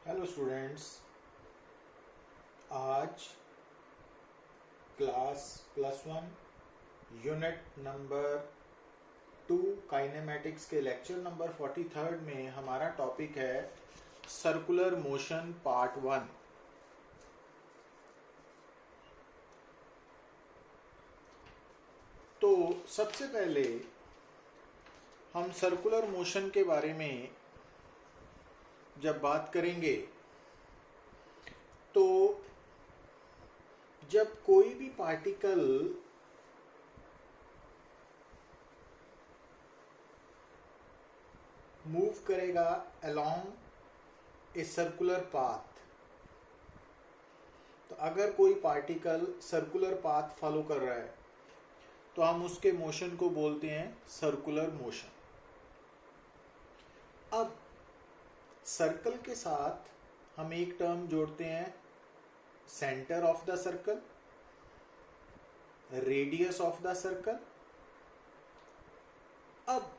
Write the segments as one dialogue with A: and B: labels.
A: Hello students, आज class +1 unit number 2 kinematics के lecture number 43 में हमारा टॉपिक है सर्कुलर मोशन पार्ट 1। तो सबसे पहले हम सर्कुलर मोशन के बारे में जब बात करेंगे तो जब कोई भी पार्टिकल मूव करेगा अलोंग ए सर्कुलर पाथ, तो अगर कोई पार्टिकल सर्कुलर पाथ फॉलो कर रहा है तो हम उसके मोशन को बोलते हैं सर्कुलर मोशन। अब सर्कल के साथ हम एक टर्म जोड़ते हैं, centre of the circle, radius of the circle. अब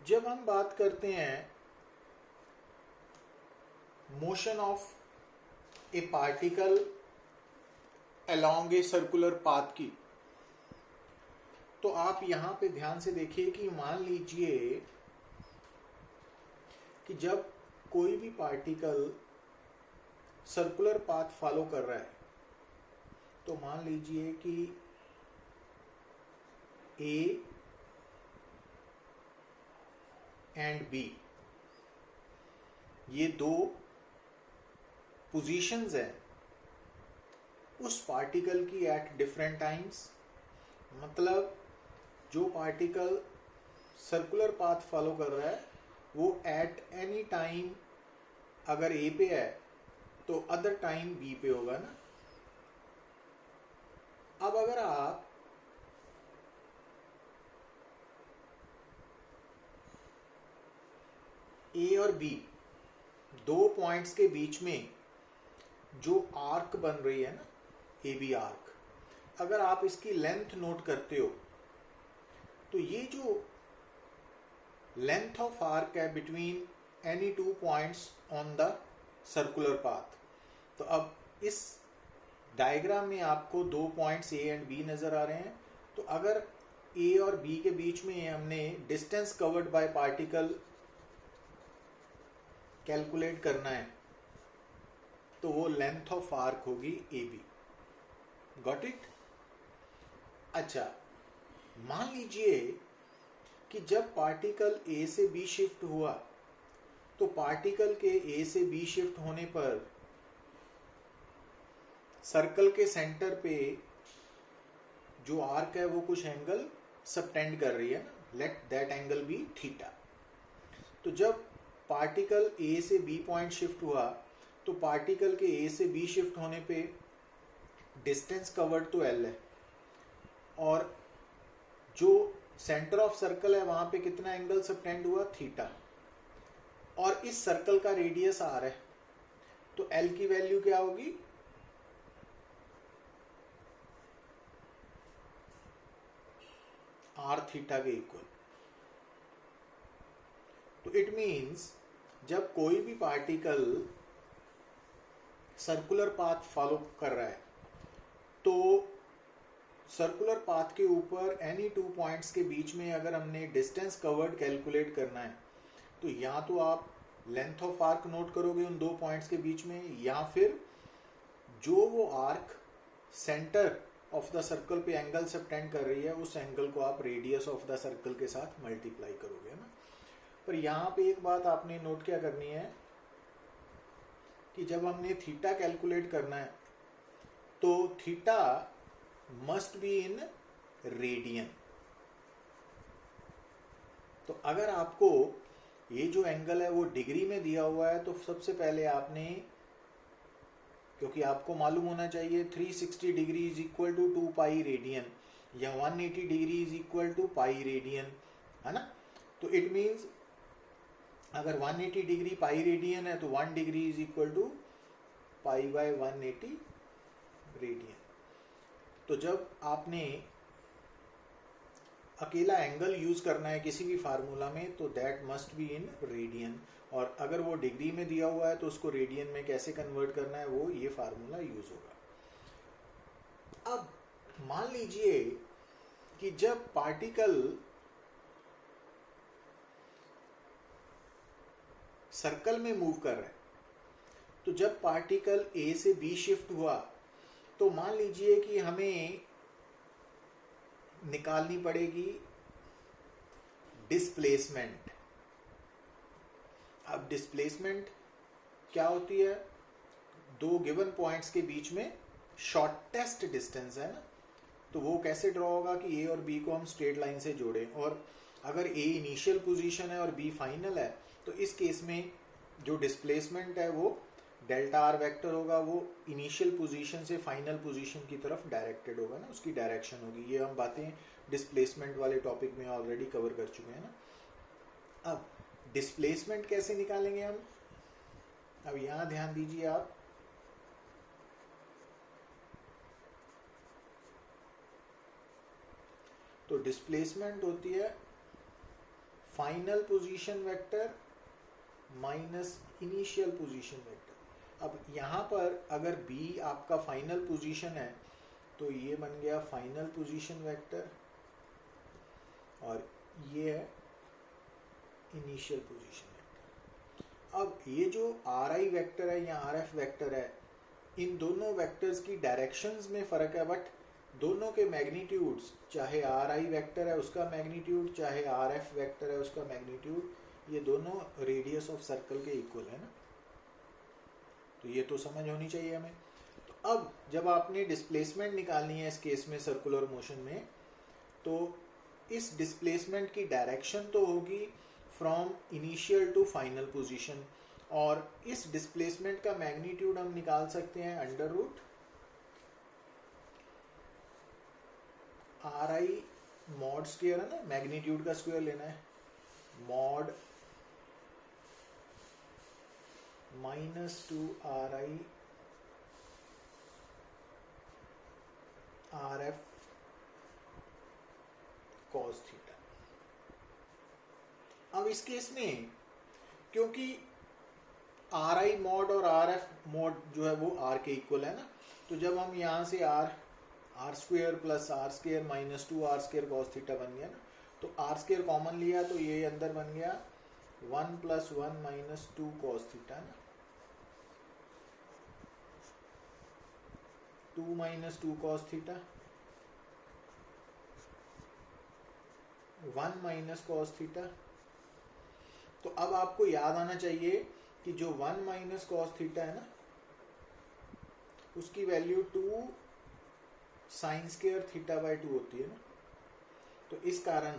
A: जब हम बात करते हैं motion of A particle along a circular path की, तो आप यहां पे ध्यान से देखिए कि मान लीजिए कि जब कोई भी पार्टिकल सर्कुलर पाथ फॉलो कर रहा है तो मान लीजिए कि ए एंड बी ये दो पोजीशंस हैं उस पार्टिकल की एट डिफरेंट टाइम्स। मतलब जो पार्टिकल सर्कुलर पाथ फॉलो कर रहा है वो एट एनी टाइम अगर ए पे है तो अदर टाइम बी पे होगा ना। अब अगर आप ए और बी दो पॉइंट्स के बीच में जो आर्क बन रही है ना, ए बी आर्क, अगर आप इसकी लेंथ नोट करते हो तो ये जो लेंथ ऑफ आर्क है between any two points on the circular path. तो अब इस डायग्राम में आपको दो पॉइंट्स ए एंड बी नजर आ रहे हैं। तो अगर ए और बी के बीच में हमने distance covered by particle calculate करना है तो वो लेंथ ऑफ आर्क होगी ए बी। Got it? अच्छा, मान लीजिए कि जब पार्टिकल ए से बी शिफ्ट हुआ तो पार्टिकल के ए से बी शिफ्ट होने पर सर्कल के सेंटर पे जो आर्क है वो कुछ एंगल सबटेंड कर रही है ना, let that angle be theta. तो जब पार्टिकल ए से बी पॉइंट शिफ्ट हुआ तो पार्टिकल के ए से बी शिफ्ट होने पे डिस्टेंस कवर्ड तो एल है और जो सेंटर ऑफ सर्कल है वहां पे कितना एंगल सबटेंड हुआ, थीटा। और इस सर्कल का रेडियस आर है तो एल की वैल्यू क्या होगी, आर थीटा के इक्वल। तो इट मीन्स जब कोई भी पार्टिकल सर्कुलर पाथ फॉलो कर रहा है तो सर्कुलर पाथ के ऊपर एनी टू पॉइंट्स के बीच में अगर हमने डिस्टेंस कवर्ड कैलकुलेट करना है तो या तो आप लेंथ ऑफ आर्क नोट करोगे उन दो पॉइंट्स के बीच में, या फिर जो वो arc centre of the circle पे एंगल सबटेंड कर रही है उस एंगल को आप रेडियस ऑफ द सर्कल के साथ मल्टीप्लाई करोगे ना। पर यहाँ पे एक बात आपने नोट क्या करनी है कि जब हमने थीटा कैलकुलेट करना है तो theta must be in radian. तो अगर आपको ये जो एंगल है वो डिग्री में दिया हुआ है तो सबसे पहले आपने, क्योंकि आपको मालूम होना चाहिए 360 degree is equal to 2 pi radian या 180 degree is equal to pi radian, है ना। तो इट मीन्स अगर 180 डिग्री पाई रेडियन है तो 1 degree is equal to pi by 180 radian. तो जब आपने अकेला एंगल यूज करना है किसी भी फार्मूला में तो that must be in radian, और अगर वो डिग्री में दिया हुआ है तो उसको रेडियन में कैसे कन्वर्ट करना है वो ये फार्मूला यूज होगा। अब मान लीजिए कि जब पार्टिकल सर्कल में मूव कर रहा है, तो जब पार्टिकल ए से बी शिफ्ट हुआ तो मान लीजिए कि हमें निकालनी पड़ेगी डिस्प्लेसमेंट। अब डिस्प्लेसमेंट क्या होती है? दो गिवन पॉइंट्स के बीच में शॉर्टेस्ट डिस्टेंस है ना, तो वो कैसे ड्रॉ होगा कि ए और बी को हम स्ट्रेट लाइन से जोड़ें, और अगर ए इनिशियल पोजीशन है और बी फाइनल है तो इस केस में जो डिस्प्लेसमेंट है वो डेल्टा आर वेक्टर होगा, वो इनिशियल पोजीशन से फाइनल पोजीशन की तरफ डायरेक्टेड होगा ना, उसकी डायरेक्शन होगी। ये हम बातें डिस्प्लेसमेंट वाले टॉपिक में ऑलरेडी कवर कर चुके हैं ना। अब डिस्प्लेसमेंट कैसे निकालेंगे हम? अब यहां ध्यान दीजिए आप, तो डिस्प्लेसमेंट होती है final position vector minus initial position vector. अब यहाँ पर अगर b आपका फाइनल पोजीशन है तो ये बन गया फाइनल पोजीशन वेक्टर, और ये है इनिशियल पोजीशन वेक्टर। अब ये जो ri वेक्टर है या rf वेक्टर है, इन दोनों वेक्टर्स की डायरेक्शंस में फर्क है, बट दोनों के मैग्नीट्यूड्स, चाहे ri वेक्टर है उसका मैग्नीट्यूड, चाहे rf वेक्टर है उसका मैग्नीट्यूड, ये दोनों रेडियस ऑफ सर्कल के इक्वल है ना। तो ये तो समझ होनी चाहिए हमें। तो अब जब आपने डिस्प्लेसमेंट निकालनी है इस केस में सर्कुलर मोशन में, तो इस डिस्प्लेसमेंट की डायरेक्शन तो होगी from initial to final position, और इस डिस्प्लेसमेंट का मैग्नीट्यूड हम निकाल सकते हैं under root ri mod square है ना, मैग्नीट्यूड का स्क्वायर लेना है, mod -2 ri rf cos theta. अब इस केस में क्योंकि ri मॉड और rf मॉड जो है वो r के इक्वल है ना, तो जब हम यहाँ से r square plus r square minus 2 r square cos theta बन गया ना, तो r स्क्वायर कॉमन लिया तो ये अंदर बन गया 1 + 1 - 2 cos थीटा ना, 2 - 2 cos थीटा, 1 - cos थीटा। तो अब आपको याद आना चाहिए कि जो 1 - cos थीटा है ना, उसकी वैल्यू 2 sin स्क्वायर θ/2 होती है ना। तो इस कारण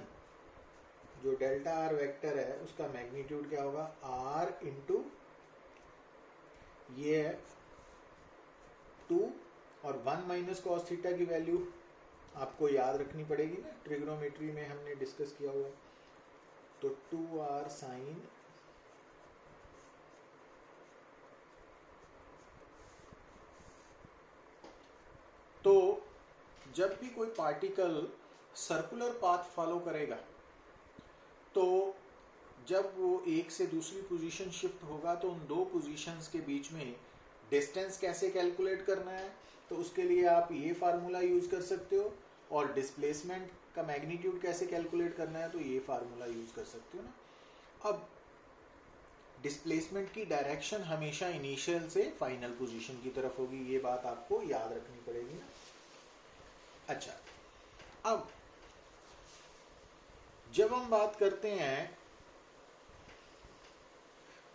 A: जो डेल्टा आर वेक्टर है उसका मैग्नीट्यूड क्या होगा? r इंटू ये है 2, और 1 - cos थीटा की वैल्यू आपको याद रखनी पड़ेगी ना, ट्रिग्नोमेट्री में हमने डिस्कस किया हुआ है। तो 2r sin तो जब भी कोई पार्टिकल सर्कुलर पाथ फॉलो करेगा तो जब वो एक से दूसरी पोजीशन शिफ्ट होगा तो उन दो पोजीशंस के बीच में डिस्टेंस कैसे कैलकुलेट करना है, तो उसके लिए आप ये फार्मूला यूज कर सकते हो, और डिस्प्लेसमेंट का मैग्नीट्यूड कैसे कैलकुलेट करना है तो ये फार्मूला यूज कर सकते हो ना। अब डिस्प्लेसमेंट की डायरेक्शन हमेशा इनिशियल से फाइनल पोजीशन की तरफ होगी, ये बात आपको याद रखनी पड़ेगी ना। अच्छा, अब जब हम बात करते हैं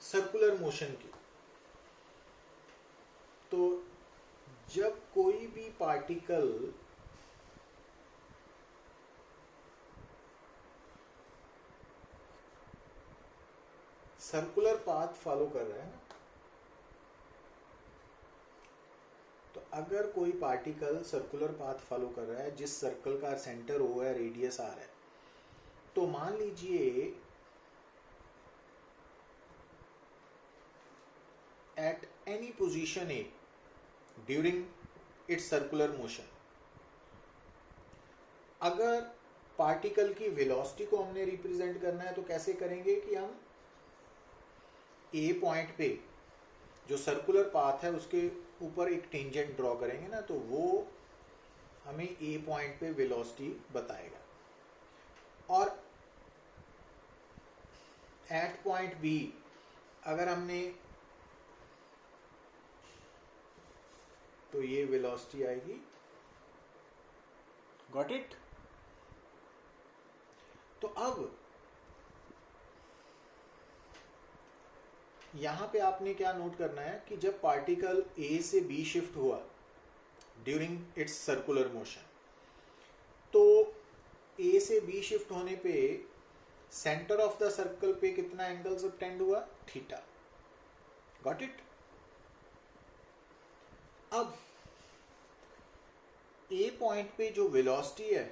A: सर्कुलर मोशन की, तो जब कोई भी पार्टिकल सर्कुलर पाथ फॉलो कर रहा है ना, तो अगर कोई पार्टिकल सर्कुलर पाथ फॉलो कर रहा है जिस सर्कल का सेंटर O है, रेडियस R है, तो मान लीजिए at any position A during its circular motion, अगर पार्टिकल की वेलोसिटी को हमने रिप्रेजेंट करना है तो कैसे करेंगे कि हम ए पॉइंट पे जो सर्कुलर पाथ है उसके ऊपर एक टेंजेंट ड्रॉ करेंगे ना, तो वो हमें ए पॉइंट पे वेलोसिटी बताएगा। और एट पॉइंट बी अगर हमने, तो ये वेलोसिटी आएगी। Got it? तो अब यहां पे आपने क्या नोट करना है कि जब पार्टिकल ए से बी शिफ्ट हुआ ड्यूरिंग इट्स सर्कुलर मोशन, तो ए से बी शिफ्ट होने पे सेंटर ऑफ द सर्कल पे कितना एंगल सबटेंड हुआ? थीटा। Got it? अब ए पॉइंट पे जो वेलोसिटी है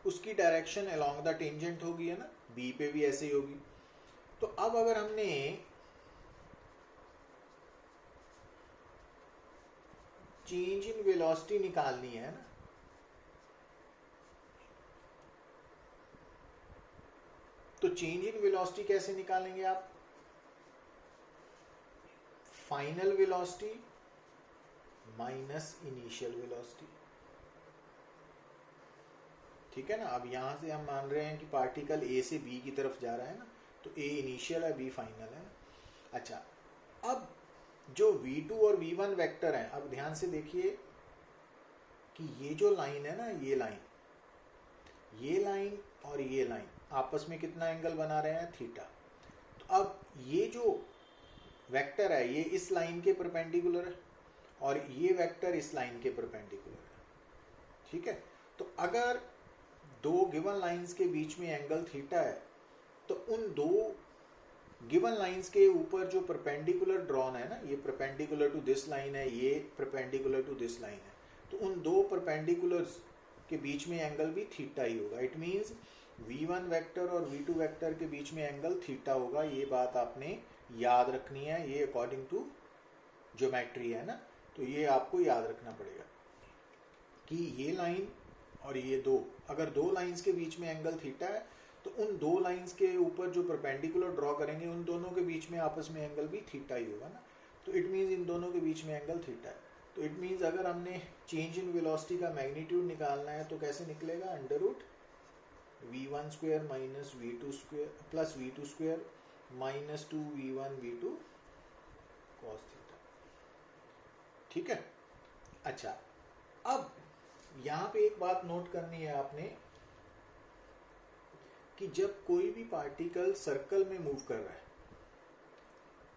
A: उसकी डायरेक्शन अलोंग द टेंजेंट होगी, है ना, बी पे भी ऐसे ही होगी। तो अब अगर हमने चेंज इन वेलोसिटी निकालनी है ना, तो चेंज इन वेलोसिटी कैसे निकालेंगे आप? Final velocity minus initial velocity. ठीक है ना? अब यहां से हम मान रहे हैं कि पार्टिकल ए से बी की तरफ जा रहा है ना, तो ए इनिशियल है, बी फाइनल है। अच्छा, अब जो v2 और v1 वेक्टर हैं, अब ध्यान से देखिए कि ये जो लाइन है ना, ये लाइन और ये लाइन आपस में कितना एंगल बना रहे हैं? थीटा। तो अब ये जो वेक्टर है ये इस लाइन के परपेंडिकुलर है और ये वेक्टर इस लाइन के परपेंडिकुलर है। ठीक है? तो अगर दो गिवन लाइंस के बीच में एंगल थीटा है, तो उन दो गिवन लाइंस के ऊपर जो परपेंडिकुलर ड्रॉन है ना, ये परपेंडिकुलर टू दिस लाइन है, ये परपेंडिकुलर टू दिस लाइन है, तो उन दो परपेंडिकुलर्स के बीच में एंगल भी थीटा ही होगा। इट मींस v1 वेक्टर और v2 वेक्टर के बीच में एंगल थीटा होगा। ये बात आपने याद रखनी है, ये अकॉर्डिंग टू ज्योमेट्री है ना, तो ये आपको याद रखना पड़ेगा कि ये लाइन और ये दो, अगर दो लाइंस के बीच में एंगल थीटा है तो उन दो लाइंस के ऊपर जो परपेंडिकुलर ड्रॉ करेंगे उन दोनों के बीच में आपस में एंगल भी थीटा ही होगा ना। तो इट मीन्स इन दोनों के बीच में एंगल थीटा है। तो इट मीन्स अगर हमने चेंज इन वेलोसिटी का मैग्नीट्यूड निकालना है तो कैसे निकलेगा? Under root v1 square minus v2 square plus v2 square minus 2v1 v2 cos theta. ठीक है? अच्छा, अब यहां पे एक बात नोट करनी है आपने कि जब कोई भी पार्टिकल सर्कल में मूव कर रहा है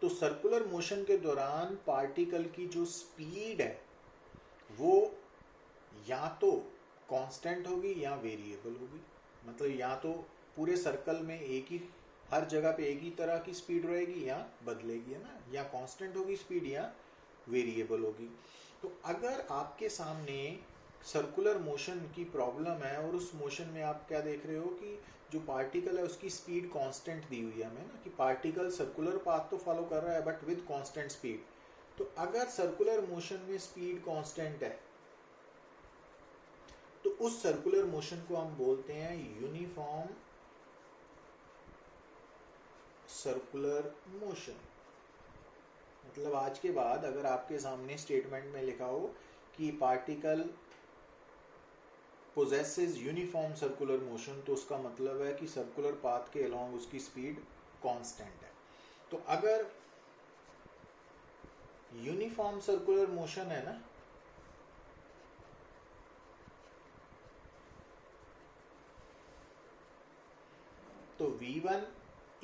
A: तो सर्कुलर मोशन के दौरान पार्टिकल की जो स्पीड है वो या तो कांस्टेंट होगी या वेरिएबल होगी। मतलब या तो पूरे सर्कल में एक ही, हर जगह पे एक ही तरह की स्पीड रहेगी या बदलेगी, है ना, या कांस्टेंट होगी स्पीड या वेरिएबल होगी। तो अगर आपके सामने सर्कुलर मोशन की प्रॉब्लम है और उस मोशन में आप क्या देख रहे हो कि जो पार्टिकल है उसकी स्पीड कांस्टेंट दी हुई है हमें ना, कि पार्टिकल सर्कुलर पाथ तो फॉलो कर रहा है बट विद कांस्टेंट स्पीड। तो अगर सर्कुलर मोशन में स्पीड कांस्टेंट है तो उस सर्कुलर मोशन को हम बोलते हैं यूनिफॉर्म सर्कुलर मोशन। मतलब आज के बाद अगर आपके सामने स्टेटमेंट में लिखा हो कि particle possesses uniform circular motion, तो उसका मतलब है कि सर्कुलर पाथ के अलोंग उसकी स्पीड कांस्टेंट है। तो अगर यूनिफॉर्म सर्कुलर मोशन है ना, तो v1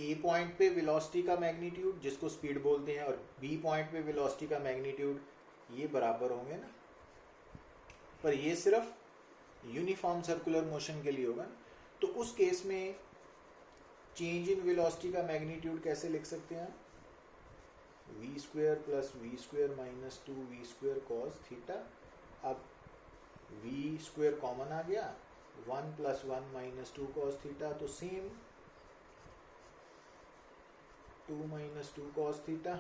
A: ए पॉइंट पे वेलोसिटी का मैग्नीट्यूड जिसको स्पीड बोलते हैं और बी पॉइंट पे वेलोसिटी का मैग्नीट्यूड, ये बराबर होंगे ना, पर ये सिर्फ यूनिफॉर्म सर्कुलर मोशन के लिए होगा। तो उस केस में चेंज इन वेलोसिटी का मैग्नीट्यूड कैसे लिख सकते हैं? v square plus v square minus 2v square cos theta. अब v स्क्वायर कॉमन आ गया, 1 प्लस 1 माइनस 2 कॉस थीटा, तो same 2 minus 2 cos theta,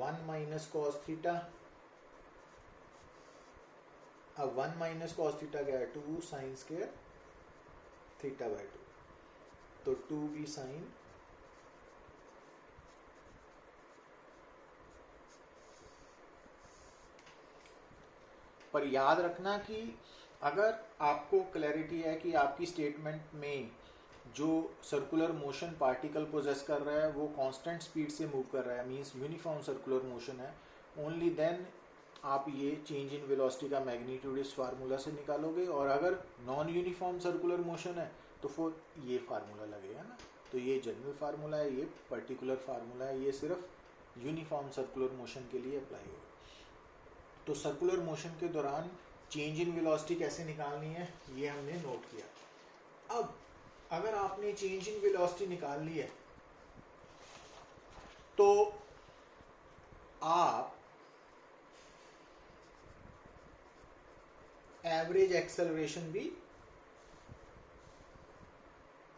A: 1 minus cos theta, अब 1 माइनस कॉस थीटा क्या है, 2 साइन स्क्वायर थीटा बाय 2, तो 2b sign पर याद रखना कि अगर आपको क्लैरिटी है कि आपकी स्टेटमेंट में जो सर्कुलर मोशन पार्टिकल पोजेस कर रहा है वो कांस्टेंट स्पीड से मूव कर रहा है, मींस यूनिफॉर्म सर्कुलर मोशन है, ओनली देन आप ये चेंज इन वेलोसिटी का मैग्नीट्यूड इस फार्मूला से निकालोगे। और अगर नॉन यूनिफॉर्म सर्कुलर मोशन है तो फिर ये फार्मूला लगेगा ना। तो ये जनरल फार्मूला है, ये पर्टिकुलर फार्मूला है, ये सिर्फ यूनिफॉर्म सर्कुलर मोशन के लिए अप्लाई होगा। तो सर्कुलर मोशन के दौरान चेंज इन वेलोसिटी कैसे निकालनी है ये हमने नोट किया। अब अगर आपने चेंज इन वेलोसिटी निकाल ली है तो आप एवरेज एक्सेलरेशन भी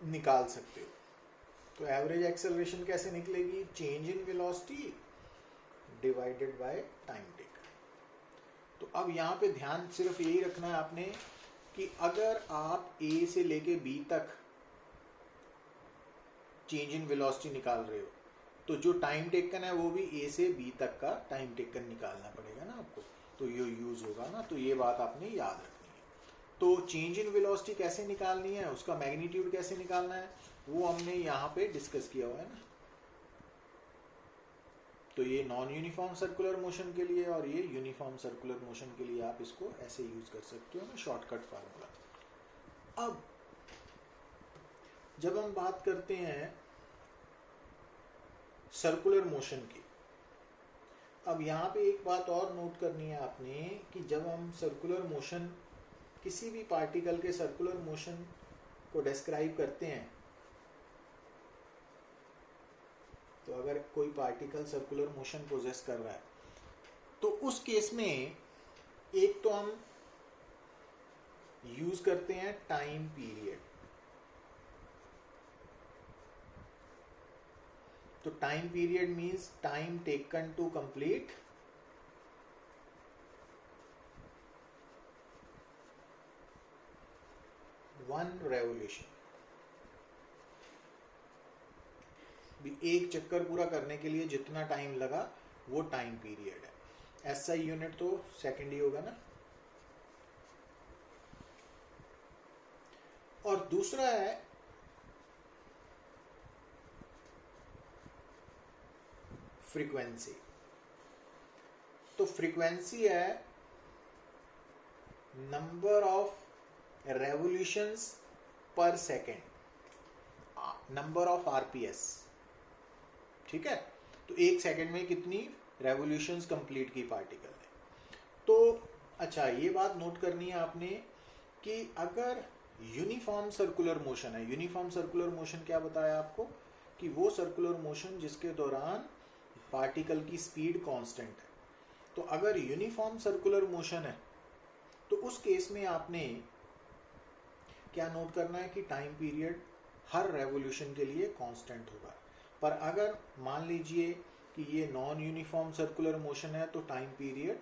A: निकाल सकते हो। तो एवरेज एक्सेलरेशन कैसे निकलेगी, change in velocity divided by time taken. तो अब यहाँ पे ध्यान सिर्फ यही रखना है आपने कि अगर आप ए से लेके बी तक चेंज इन वेलोसिटी निकाल रहे हो तो जो टाइम टेकन है वो भी ए से बी तक का टाइम टेकन निकालना पड़ेगा ना आपको, तो ये यूज होगा ना। तो ये बात आपने याद रखनी है। तो चेंज इन वेलोसिटी कैसे निकालनी है, उसका मैग्नीट्यूड कैसे निकालना है, वो हमने यहाँ पे डिस्कस किया हुआ है ना। तो ये नॉन यूनिफॉर्म सर्कुलर मोशन के लिए और ये यूनिफॉर्म सर्कुलर मोशन के लिए आप इसको ऐसे यूज कर सकते हो ना, शॉर्टकट फार्मूला। अब जब हम बात करते हैं सर्कुलर मोशन की, अब यहाँ पे एक बात और नोट करनी है आपने कि जब हम सर्कुलर मोशन, किसी भी पार्टिकल के सर्कुलर मोशन को डिस्क्राइब करते हैं, तो अगर कोई पार्टिकल सर्कुलर मोशन पोजेस कर रहा है तो उस केस में एक तो हम यूज करते हैं टाइम पीरियड। तो time period means time taken to complete one revolution. एक चक्कर पूरा करने के लिए जितना टाइम लगा वो टाइम पीरियड है। एसआई यूनिट तो सेकंड ही होगा ना। और दूसरा है फ्रीक्वेंसी। तो फ्रीक्वेंसी है नंबर ऑफ रेवोल्यूशंस पर सेकेंड, नंबर ऑफ आरपीएस, ठीक है। तो एक सेकेंड में कितनी रेवोल्यूशंस कंप्लीट की पार्टिकल ने। तो अच्छा ये बात नोट करनी है आपने कि अगर यूनिफॉर्म सर्कुलर मोशन है, यूनिफॉर्म सर्कुलर मोशन क्या बताया आपको कि वो सर्कुलर मोशन जिसके दौरान पार्टिकल की स्पीड कांस्टेंट है। तो अगर यूनिफॉर्म सर्कुलर मोशन है तो उस केस में आपने क्या नोट करना है कि टाइम पीरियड हर रेवोल्यूशन के लिए कांस्टेंट होगा। पर अगर मान लीजिए कि ये नॉन यूनिफॉर्म सर्कुलर मोशन है तो टाइम पीरियड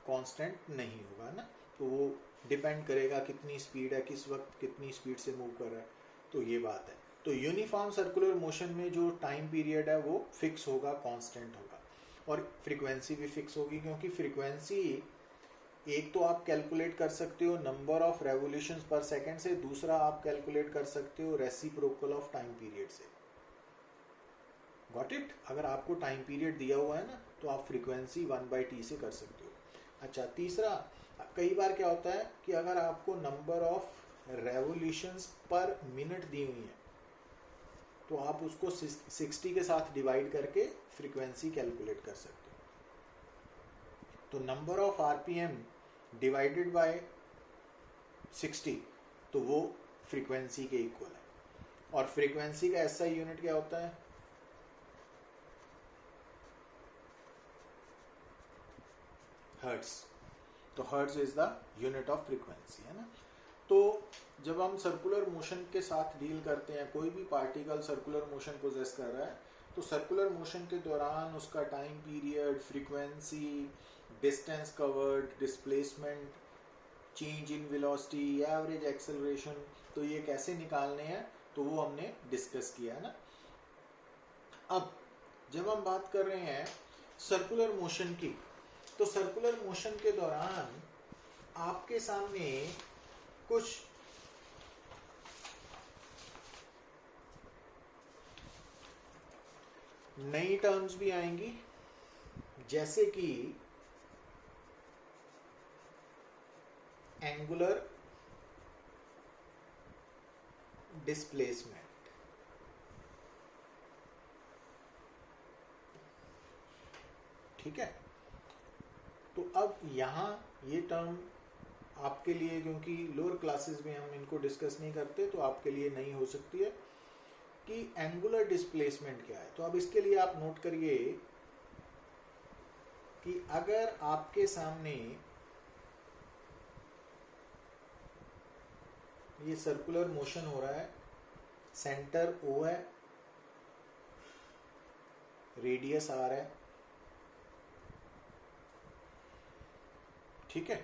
A: कांस्टेंट नहीं होगा ना। तो वो डिपेंड करेगा कितनी स्पीड है, किस वक्त कितनी स्पीड से मूव कर रहा है। तो ये बात है। तो यूनिफॉर्म सर्कुलर मोशन में जो टाइम पीरियड है वो फिक्स होगा, कांस्टेंट होगा। और फ्रीक्वेंसी भी फिक्स होगी, क्योंकि फ्रीक्वेंसी एक तो आप कैलकुलेट कर सकते हो नंबर ऑफ रेवोल्यूशंस पर सेकेंड से, दूसरा आप कैलकुलेट कर सकते हो रेसिप्रोकल ऑफ टाइम पीरियड से। Got it. अगर आपको टाइम पीरियड दिया हुआ है ना तो आप फ्रीक्वेंसी 1/t से कर सकते हो। अच्छा तीसरा, कई बार क्या होता है कि अगर आपको number of revolutions per minute दी हुई है तो आप उसको 60 के साथ डिवाइड करके फ्रीक्वेंसी कैलकुलेट कर सकते हो। तो number of RPM divided by 60, तो वो फ्रीक्वेंसी के इक्वल है। और फ्रीक्वेंसी का एसआई यूनिट क्या होता है, हर्ट्ज। तो hertz is the unit of frequency, है ना। तो जब हम सर्कुलर मोशन के साथ डील करते हैं, कोई भी पार्टिकल सर्कुलर मोशन पोजेस कर रहा है तो सर्कुलर मोशन के दौरान उसका time period, frequency, distance covered, displacement, change in velocity, average acceleration, तो ये कैसे निकालने हैं तो वो हमने डिस्कस किया है ना। अब जब हम बात कर रहे हैं सर्कुलर मोशन की, तो सर्कुलर मोशन के दौरान आपके सामने कुछ नई टर्म्स भी आएंगी, जैसे कि एंगुलर डिस्प्लेसमेंट। ठीक है, तो अब यहाँ ये टर्म आपके लिए, क्योंकि लोअर क्लासेस में हम इनको डिस्कस नहीं करते, तो आपके लिए नई हो सकती है कि एंगुलर डिस्प्लेसमेंट क्या है। तो अब इसके लिए आप नोट करिए कि अगर आपके सामने ये सर्कुलर मोशन हो रहा है, सेंटर O है, रेडियस R है, ठीक है।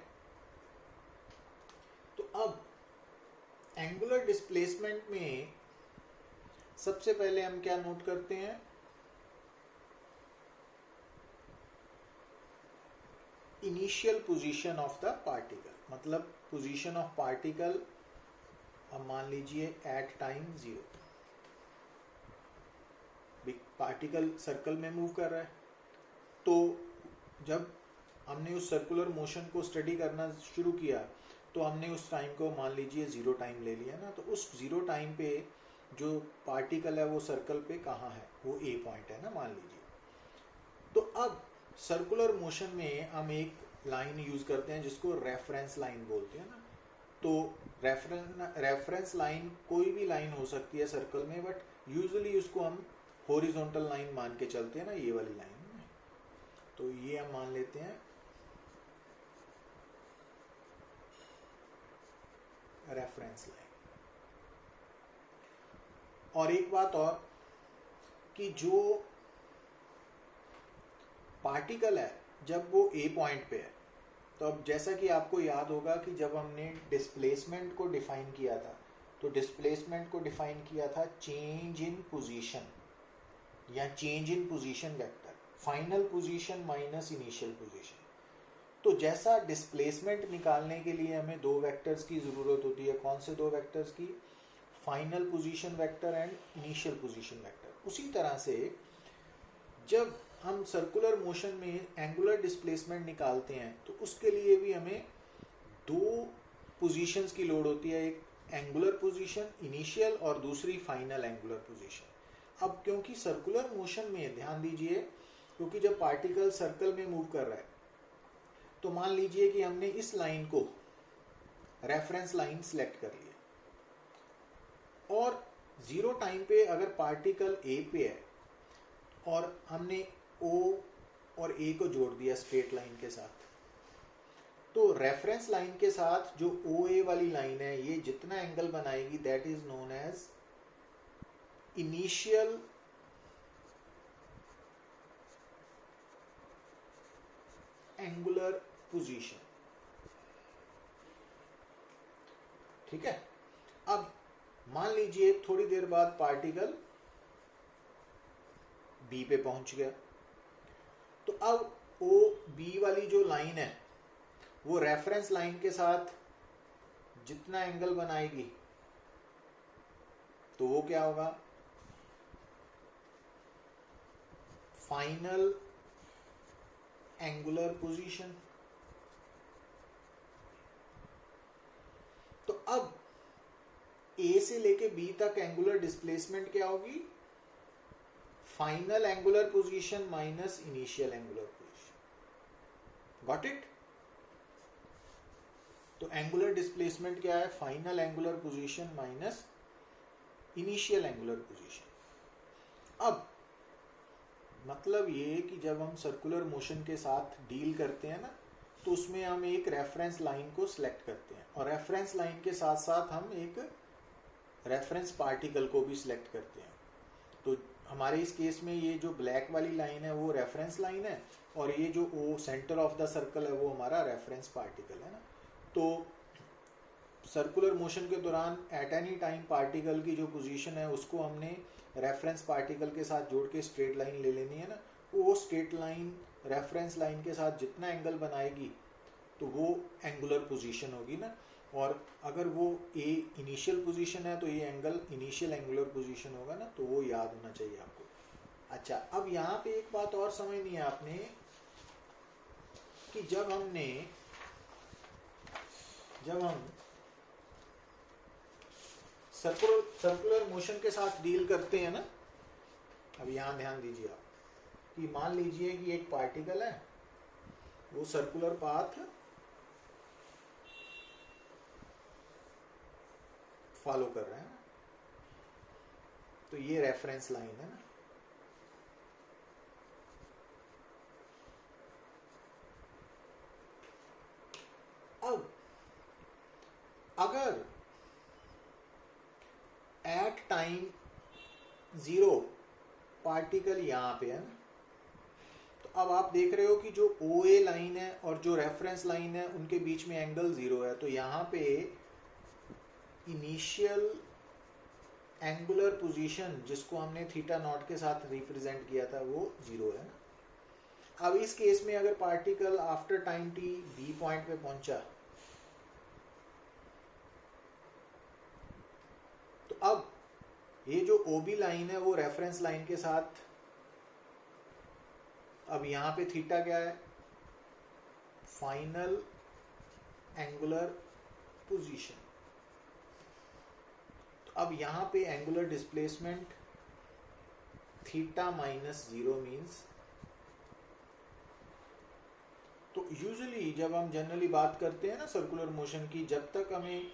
A: तो अब एंगुलर डिस्प्लेसमेंट में सबसे पहले हम क्या नोट करते हैं, initial position of the particle, मतलब पोजीशन ऑफ पार्टिकल। अब मान लीजिए एट टाइम 0 पार्टिकल सर्कल में मूव कर रहा है, तो जब हमने उस सर्कुलर मोशन को स्टडी करना शुरू किया तो हमने उस टाइम को मान लीजिए 0 टाइम ले लिया ना। तो उस 0 टाइम पे जो पार्टिकल है वो सर्कल पे कहाँ है, वो A पॉइंट है ना, मान लीजिए। तो अब सर्कुलर मोशन में हम एक लाइन यूज करते हैं जिसको रेफरेंस लाइन बोलते हैं ना। तो रेफरेंस लाइन कोई भी लाइन हो सकती है सर्कल में, बट यूजुअली उसको हम हॉरिजॉन्टल लाइन मान के चलते हैं ना, ये वाली लाइन। तो ये हम मान लेते हैं रेफरेंस लाइन। और एक बात और कि जो पार्टिकल है जब वो A पॉइंट पे है, तो अब जैसा कि आपको याद होगा कि जब हमने डिस्प्लेसमेंट को डिफाइन किया था, तो डिस्प्लेसमेंट को डिफाइन किया था चेंज इन पोजीशन या change in position vector, final position minus initial position. तो जैसा डिस्प्लेसमेंट निकालने के लिए हमें दो वेक्टर्स की ज़रूरत होती है, कौन से दो वेक्टर्स की, final position vector and initial position vector. उसी तरह से जब हम सर्कुलर मोशन में एंगुलर डिस्प्लेसमेंट निकालते हैं तो उसके लिए भी हमें दो पोजीशंस की लोड होती है, एक एंगुलर पोजीशन इनिशियल और दूसरी फाइनल एंगुलर पोजीशन। अब क्योंकि सर्कुलर मोशन में ध्यान दीजिए, क्योंकि जब पार्टिकल सर्कल में मूव कर रहा है, तो मान लीजिए कि हमने इस लाइन को रेफरेंस लाइन सेलेक्ट कर लिया और 0 टाइम पे अगर पार्टिकल A पे है और हमने O और A को जोड़ दिया स्ट्रेट लाइन के साथ, तो रेफरेंस लाइन के साथ जो OA वाली लाइन है ये जितना एंगल बनाएगी that is known as initial angular position. ठीक है, अब मान लीजिए थोड़ी देर बाद पार्टिकल B पे पहुंच गया, तो अब OB वाली जो लाइन है वो रेफरेंस लाइन के साथ जितना एंगल बनाएगी तो वो क्या होगा, फाइनल एंगुलर पोजीशन। तो अब A से लेके B तक एंगुलर डिस्प्लेसमेंट क्या होगी, final angular position minus initial angular position. Got it? तो एंगुलर डिस्प्लेसमेंट क्या है, final angular position minus initial angular position. अब मतलब ये कि जब हम सर्कुलर मोशन के साथ डील करते हैं ना, तो उसमें हम एक रेफरेंस लाइन को सिलेक्ट करते हैं और रेफरेंस लाइन के साथ साथ हम एक रेफरेंस पार्टिकल को भी सिलेक्ट करते हैं। तो हमारे इस केस में ये जो ब्लैक वाली लाइन है वो रेफरेंस लाइन है और ये जो सेंटर ऑफ द सर्कल है वो हमारा रेफरेंस पार्टिकल है ना। तो सर्कुलर मोशन के दौरान एट एनी टाइम पार्टिकल की जो पोजीशन है उसको हमने रेफरेंस पार्टिकल के साथ जोड़ के स्ट्रेट लाइन ले लेनी है ना, वो स्ट्रेट लाइन रेफरेंस लाइन के साथ जितना एंगल बनाएगी तो वो एंगुलर पोजीशन होगी ना। और अगर वो ए इनिशियल पोजीशन है तो ये एंगल इनिशियल एंगुलर पोजीशन होगा ना, तो वो याद होना चाहिए आपको। अच्छा, अब यहाँ पे एक बात और समझनी है आपने कि जब हम सर्कुलर मोशन के साथ डील करते हैं ना, अब यहाँ ध्यान दीजिए आप कि मान लीजिए कि एक पार्टिकल है, वो सर्कुलर पाथ फॉलो कर रहे हैं, तो ये रेफरेंस लाइन है ना। अब अगर एट टाइम 0 पार्टिकल यहां पे है ना, तो अब आप देख रहे हो कि जो OA लाइन है और जो रेफरेंस लाइन है उनके बीच में एंगल 0 है, तो यहां पे इनिशियल एंगुलर पोजीशन जिसको हमने थीटा नॉट के साथ रिप्रेजेंट किया था वो 0 है ना। अब इस केस में अगर particle after time t B point पे पहुंचा, तो अब ये जो OB लाइन है वो रेफरेंस लाइन के साथ, अब यहां पे थीटा क्या है, फाइनल एंगुलर पोजीशन। तो अब यहां पे angular displacement theta minus 0 means, तो यूजुअली जब हम जनरली बात करते हैं ना सर्कुलर मोशन की, जब तक हमें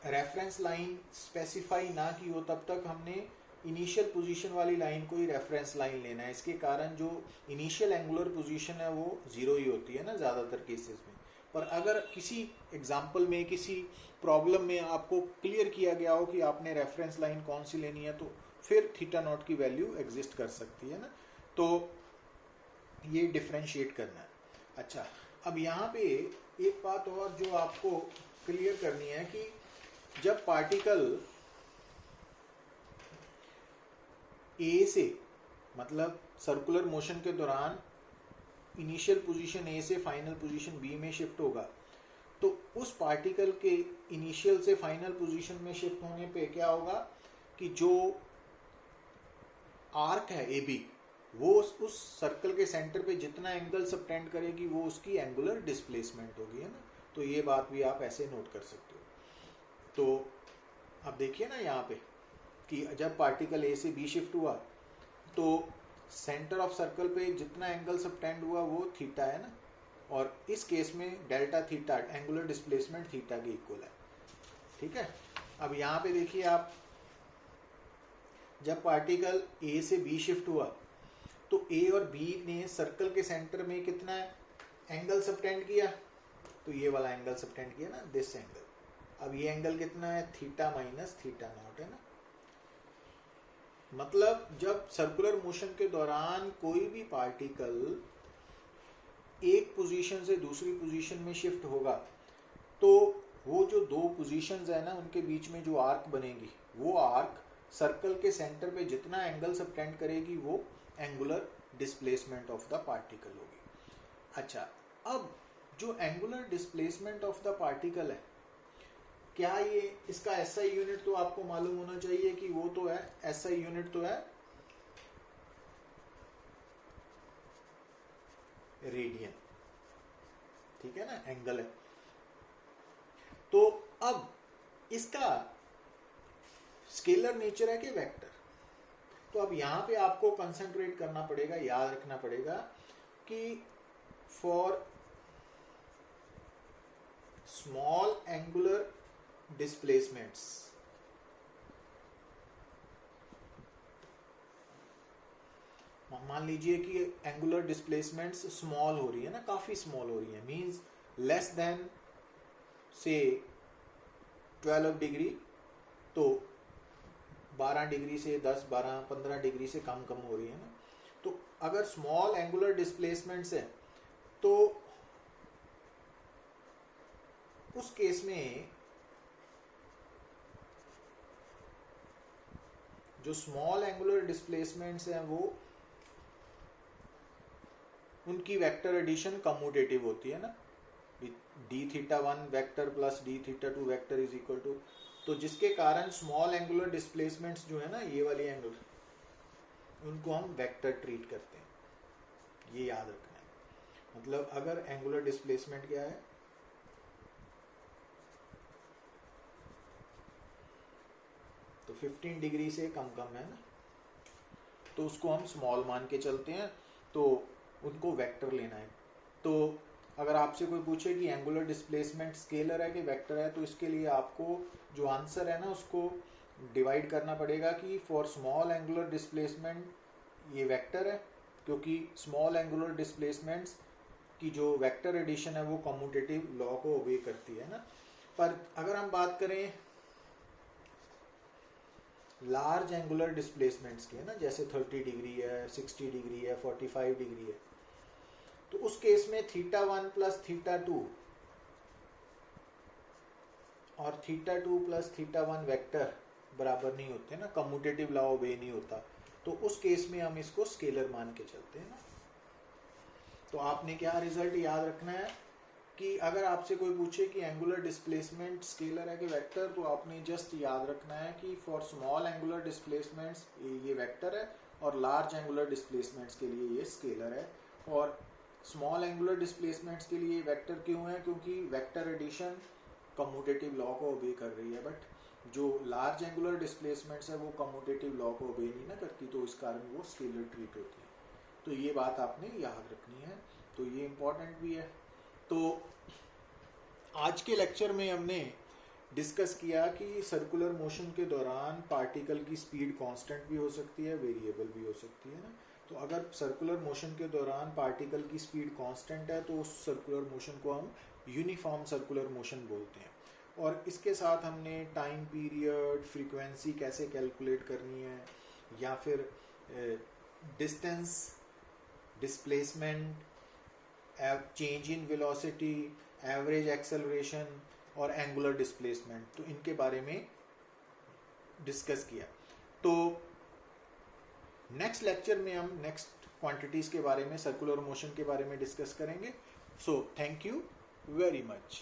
A: रेफरेंस लाइन स्पेसिफाई ना की हो तब तक हमने इनिशियल पोजीशन वाली लाइन को ही रेफरेंस लाइन लेना है। इसके कारण जो इनिशियल एंगुलर पोजीशन है वो 0 ही होती है ना ज़्यादातर केसेस में। पर अगर किसी एग्जाम्पल में, किसी प्रॉब्लम में आपको क्लियर किया गया हो कि आपने रेफरेंस लाइन कौन सी लेनी है, तो फिर थीटा नॉट की वैल्यू एग्जिस्ट कर सकती है ना। तो ये डिफ्रेंशिएट करना है। अच्छा, अब यहाँ पे एक बात और जो आपको क्लियर करनी है कि जब पार्टिकल ए से, मतलब सर्कुलर मोशन के दौरान इनिशियल पोजीशन ए से फाइनल पोजीशन बी में शिफ्ट होगा, तो उस पार्टिकल के इनिशियल से फाइनल पोजीशन में शिफ्ट होने पे क्या होगा कि जो आर्क है ए बी, वो उस सर्कल के सेंटर पे जितना एंगल सबटेंड करेगी वो उसकी एंगुलर डिस्प्लेसमेंट होगी, है ना। तो ये बात भी आप ऐसे नोट कर सकते हो। तो अब देखिए ना यहाँ पे कि जब पार्टिकल ए से बी शिफ्ट हुआ तो सेंटर ऑफ सर्कल पे जितना एंगल सबटेंड हुआ वो थीटा है ना, और इस केस में delta theta angular displacement theta के इक्वल है। ठीक है, अब यहाँ पे देखिए आप, जब पार्टिकल ए से बी शिफ्ट हुआ तो ए और बी ने सर्कल के सेंटर में कितना एंगल सबटेंड किया, तो ये वाला एंगल सबटेंड किया ना, दिस एंगल। अब ये एंगल कितना है, थीटा माइनस थीटा नॉट, है ना। मतलब जब सर्कुलर मोशन के दौरान कोई भी पार्टिकल एक पोजीशन से दूसरी पोजीशन में शिफ्ट होगा तो वो जो दो पोजीशंस है ना उनके बीच में जो आर्क बनेगी, वो आर्क सर्कल के सेंटर पे जितना एंगल सबटेंड करेगी वो angular displacement of the particle होगी। अच्छा, अब जो angular displacement of the particle है, क्या ये इसका एसआई यूनिट तो आपको मालूम होना चाहिए कि वो तो है, एसआई यूनिट तो है रेडियन, ठीक है ना, एंगल है। तो अब इसका स्केलर नेचर है कि वेक्टर, तो अब यहां पे आपको कंसंट्रेट करना पड़ेगा, याद रखना पड़ेगा कि फॉर स्मॉल एंगुलर डिस्प्लेसमेंट्स, मान लीजिए कि एंगुलर डिस्प्लेसमेंट्स स्मॉल हो रही है ना, काफी स्मॉल हो रही है, मींस लेस देन से 12 डिग्री, तो 12 डिग्री से 10, 12, 15 डिग्री से कम हो रही है ना। तो अगर स्मॉल एंगुलर डिस्प्लेसमेंट्स है तो उस केस में जो स्मॉल एंगुलर डिस्प्लेसमेंट्स हैं वो उनकी वेक्टर एडिशन कम्यूटेटिव होती है ना, d theta 1 vector plus d theta 2 vector is equal to, तो जिसके कारण स्मॉल एंगुलर डिस्प्लेसमेंट्स जो है ना, ये वाली एंगल, उनको हम वेक्टर ट्रीट करते हैं। ये याद रखना है। मतलब अगर एंगुलर डिस्प्लेसमेंट क्या है, तो 15 डिग्री से कम है ना, तो उसको हम स्मॉल मान के चलते हैं, तो उनको वेक्टर लेना है। तो अगर आपसे कोई पूछे कि एंगुलर डिस्प्लेसमेंट स्केलर है कि वेक्टर है, तो इसके लिए आपको जो आंसर है ना उसको डिवाइड करना पड़ेगा कि फॉर स्मॉल एंगुलर डिस्प्लेसमेंट ये वेक्टर है, क्योंकि स्मॉल एंगुलर डिस्प्लेसमेंट्स की जो वेक्टर एडिशन है वो कम्यूटेटिव लॉ को ओबे करती है ना। पर अगर हम बात करें लार्ज एंगुलर डिस्प्लेसमेंट्स की है ना, जैसे 30 डिग्री है, 60 डिग्री है, 45 डिग्री है, तो उस केस में थीटा 1 प्लस थीटा 2 और थीटा 2 प्लस थीटा 1 वेक्टर बराबर नहीं होते ना, कम्यूटेटिव लॉ ओबे नहीं होता, तो उस केस में हम इसको स्केलर मान के चलते हैं ना। तो आपने क्या रिजल्ट याद रखना है कि अगर आपसे कोई पूछे कि एंगुलर डिस्प्लेसमेंट स्केलर है कि वेक्टर, तो आपने जस्ट याद रखना है कि फॉर स्मॉल एंगुलर डिस्प्लेसमेंट्स ये वेक्टर है और लार्ज एंगुलर डिस्प्लेसमेंट्स के लिए ये स्केलर है। और स्मॉल एंगुलर डिस्प्लेसमेंट्स के लिए वेक्टर क्यों है, क्योंकि वेक्टर एडिशन कम्यूटेटिव लॉ को ओबे कर रही है, बट जो लार्ज एंगुलर डिस्प्लेसमेंट्स है वो कम्यूटेटिव लॉ को ओबे नहीं ना करती, तो इस कारण वो स्केलर ट्रीट होती है। तो ये बात आपने याद रखनी है, तो ये इम्पोर्टेंट भी है। तो आज के लेक्चर में हमने डिस्कस किया कि सर्कुलर मोशन के दौरान पार्टिकल की स्पीड कांस्टेंट भी हो सकती है, वेरिएबल भी हो सकती है ना। तो अगर सर्कुलर मोशन के दौरान पार्टिकल की स्पीड कांस्टेंट है तो उस सर्कुलर मोशन को हम यूनिफॉर्म सर्कुलर मोशन बोलते हैं। और इसके साथ हमने टाइम पीरियड, फ्रीक्वेंसी कैसे कैलकुलेट करनी है, या फिर distance, displacement, change in velocity, average acceleration और एंगुलर डिस्प्लेसमेंट, तो इनके बारे में डिस्कस किया। तो नेक्स्ट लेक्चर में हम नेक्स्ट क्वांटिटीज के बारे में, सर्कुलर मोशन के बारे में डिस्कस करेंगे। So thank you very much.